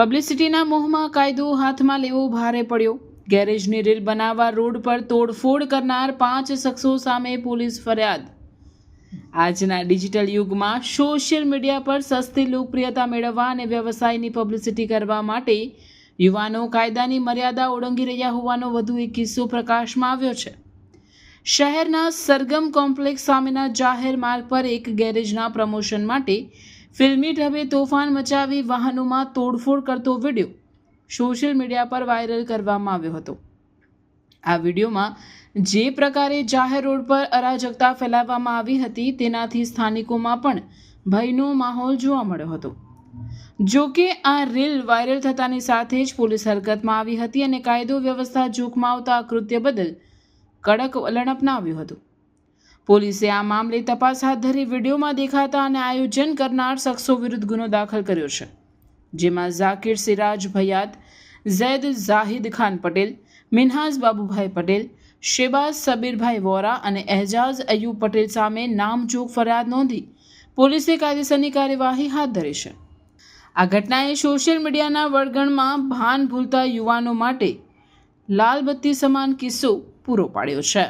પબ્લિસિટીના મોહમાં કાયદો હાથમાં લેવો ભારે પડ્યો। ગેરેજની રીલ બનાવવા રોડ પર તોડફોડ કરનાર 5 શખ્સો સામે પોલીસ ફરિયાદ। આજના ડિજિટલ યુગમાં સોશિયલ મીડિયા પર સસ્તી લોકપ્રિયતા મેળવવા અને વ્યવસાયની પબ્લિસિટી કરવા માટે યુવાનો કાયદાની મર્યાદા ઓળંગી રહ્યા હોવાનો વધુ એક કિસ્સો પ્રકાશમાં આવ્યો છે। શહેરના સરગમ કોમ્પ્લેક્સ સામેના જાહેર માર્ગ પર એક ગેરેજના પ્રમોશન માટે ફિલ્મી ઢબે તોફાન મચાવી વાહનોમાં તોડફોડ કરતો વિડીયો સોશિયલ મીડિયા પર વાયરલ કરવામાં આવ્યો હતો। આ વિડીયોમાં જે પ્રકારે જાહેર રોડ પર અરાજકતા ફેલાવવામાં આવી હતી તેનાથી સ્થાનિકોમાં પણ ભયનો માહોલ જોવા મળ્યો હતો। જો કે આ રીલ વાયરલ થતાની સાથે જ પોલીસ હરકતમાં આવી હતી અને કાયદો વ્યવસ્થા જોખમાં આવતા આ કૃત્ય બદલ કડક વલણ અપનાવ્યું હતું। પોલીસે આ મામલે તપાસ હાથ ધરી વિડીયોમાં દેખાતા અને આયોજન કરનાર શખ્સો વિરુદ્ધ ગુનો દાખલ કર્યો છે, જેમાં ઝાકિર સિરાજ ભયાત, ઝૈદ ઝાહિદ ખાન પટેલ, મિનહાજ બાબુભાઈ પટેલ, શેબાઝ સબીરભાઈ વોરા અને એહજાઝ અયુબ પટેલ સામે નામજોગ ફરિયાદ નોંધી પોલીસે કાયદેસરની કાર્યવાહી હાથ ધરી છે। આ ઘટનાએ સોશિયલ મીડિયાના વળગણમાં ભાન ભૂલતા યુવાનો માટે લાલબત્તી સમાન કિસ્સો પૂરો પાડ્યો છે।